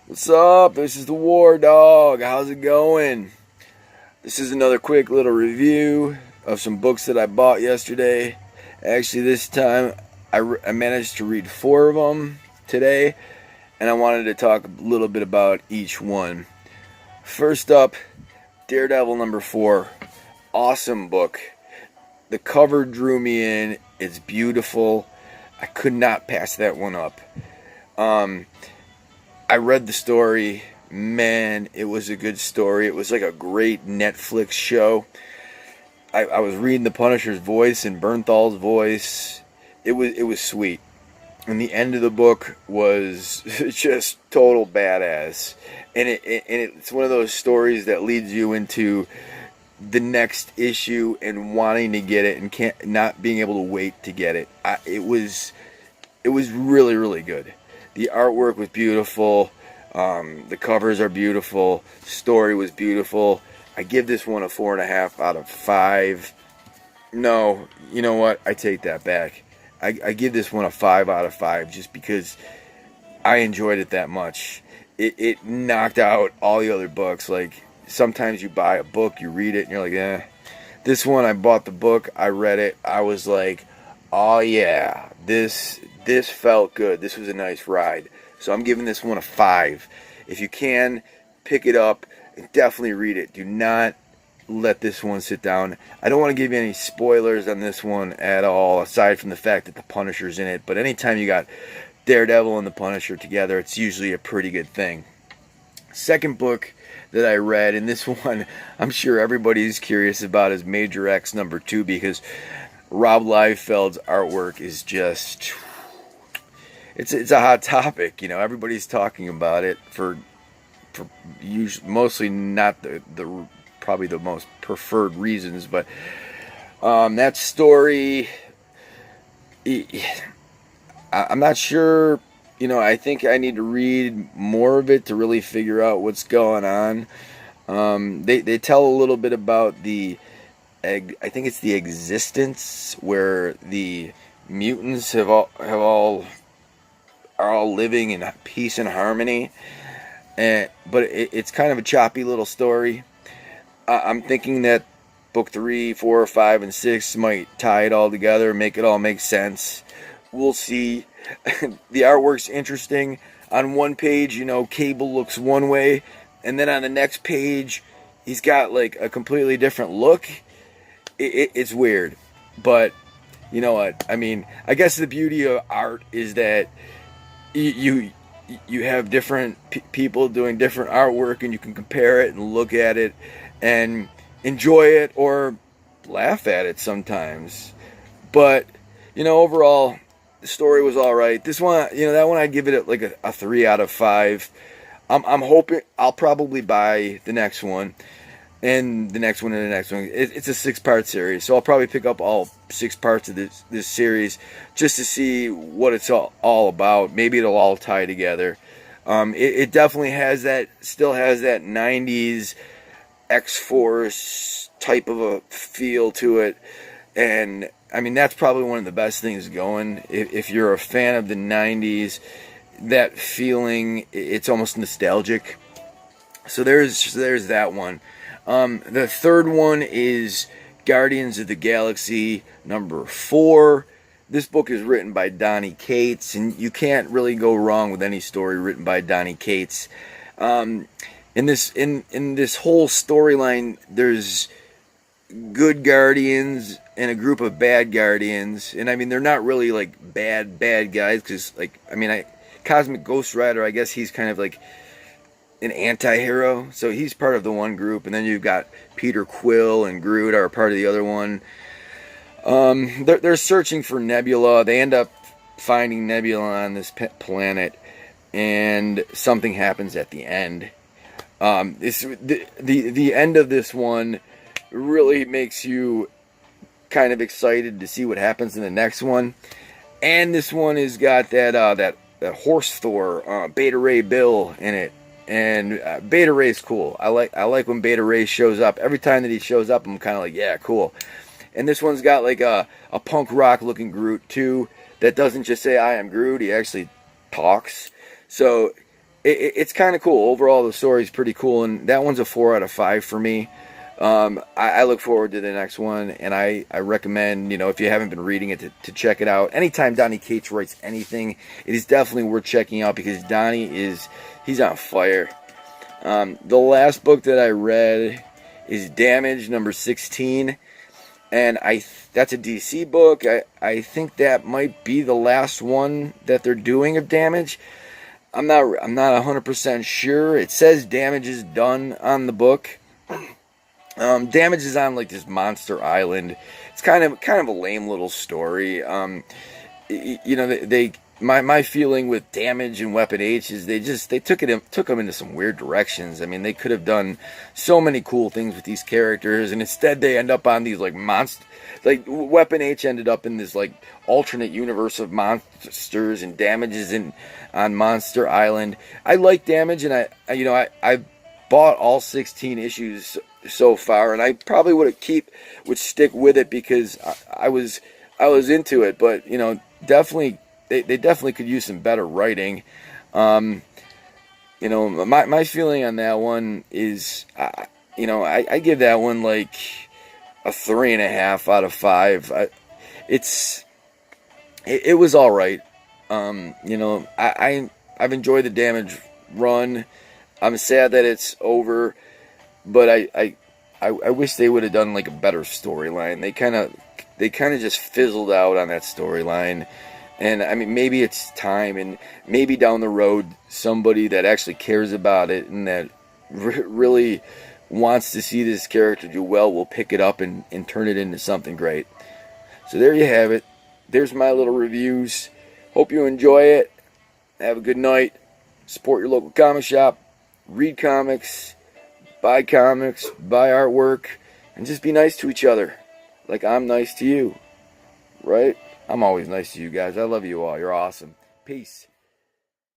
What's up? This is the War Dog. How's it going? This is another quick little review of some books that I bought yesterday. Actually, this time I managed to read 4 of them today, and I wanted to talk a little bit about each one. First up, Daredevil number 4. Awesome book. The cover drew me in. It's beautiful. I could not pass that one up. I read the story. Man, it was a good story. It was like a great Netflix show. I was reading the Punisher's voice and Bernthal's voice. It was sweet. And the end of the book was just total badass. And it's one of those stories that leads you into the next issue and wanting to get it and not being able to wait to get it. It was really, really good. The artwork was beautiful. The covers are beautiful. The story was beautiful. I give this one a 4.5 out of 5. No, you know what? I take that back. I give this one a 5 out of 5 just because I enjoyed it that much. It knocked out all the other books. Like, sometimes you buy a book, you read it, and you're like, eh. This one, I bought the book, I read it, I was like, oh yeah, this felt good. This was a nice ride. So I'm giving this one a 5. If you can, pick it up and definitely read it. Do not let this one sit down. I don't want to give you any spoilers on this one at all, aside from the fact that the Punisher's in it. But anytime you got Daredevil and the Punisher together, it's usually a pretty good thing. Second book that I read, and this one I'm sure everybody's curious about, is Major X number 2, because Rob Liefeld's artwork is just... It's a hot topic, you know. Everybody's talking about it for usually, mostly not the probably the most preferred reasons, but that story, I'm not sure. You know, I think I need to read more of it to really figure out what's going on. They tell a little bit about I think it's the existence where the mutants are all living in peace and harmony, but it's kind of a choppy little story. I'm thinking that book 3, 4, 5, and 6 might tie it all together, make it all make sense. We'll see. The artwork's interesting. On one page, you know, Cable looks one way, and then on the next page, he's got like a completely different look. It's weird, but you know what? I mean, I guess the beauty of art is that you have different people doing different artwork, and you can compare it and look at it and enjoy it or laugh at it sometimes. But you know, overall, the story was all right. This one, you know, that one I'd give it like a 3 out of 5. I'm hoping I'll probably buy the next one. And the next one and the next one. It's a 6-part series, so I'll probably pick up all 6 parts of this series just to see what it's all about. Maybe it'll all tie together. It definitely still has that 90s X-Force type of a feel to it. And, I mean, that's probably one of the best things going. If you're a fan of the 90s, that feeling, it's almost nostalgic. So there's that one. The third one is Guardians of the Galaxy number 4. This book is written by Donny Cates, and you can't really go wrong with any story written by Donny Cates. In this whole storyline, there's good Guardians and a group of bad Guardians, and I mean, they're not really like bad guys, because like, I mean, Cosmic Ghost Rider, I guess he's kind of like an anti-hero, so he's part of the one group, and then you've got Peter Quill and Groot are part of the other one. They're searching for Nebula. They end up finding Nebula on this planet, and something happens at the end. The end of this one really makes you kind of excited to see what happens in the next one. And this one has got that horse Thor, Beta Ray Bill in it. And Beta Ray's cool. I like when Beta Ray shows up. Every time that he shows up, I'm kind of like, yeah, cool. And this one's got like a punk rock looking Groot too, that doesn't just say I am Groot. He actually talks. So it's kind of cool. Overall, the story's pretty cool, and that one's a 4 out of 5 for me. I look forward to the next one, and I recommend, if you haven't been reading it, to check it out. Anytime Donny Cates writes anything, it is definitely worth checking out, because he's on fire. The last book that I read is Damage, number 16, and that's a DC book. I think that might be the last one that they're doing of Damage. I'm not 100% sure. It says Damage is done on the book. Damage is on like this monster island. It's kind of a lame little story. My feeling with Damage and Weapon H is they took them into some weird directions. I mean, they could have done so many cool things with these characters, and instead they end up on these like Weapon H ended up in this like alternate universe of monsters, and Damage is on Monster Island. I like Damage, and I bought all 16 issues so far, and I probably would stick with it, because I was into it. But definitely they definitely could use some better writing. My feeling on that one is, I give that one like a 3.5 out of 5. It was all right. I've enjoyed the Damage run. I'm sad that it's over, but I wish they would have done like a better storyline. They kind of just fizzled out on that storyline. And I mean, maybe it's time, and maybe down the road somebody that actually cares about it and that really wants to see this character do well will pick it up and turn it into something great. So there you have it. There's my little reviews. Hope you enjoy it. Have a good night. Support your local comic shop. Read comics. Buy comics. Buy artwork. And just be nice to each other. Like I'm nice to you. Right? I'm always nice to you guys. I love you all. You're awesome. Peace.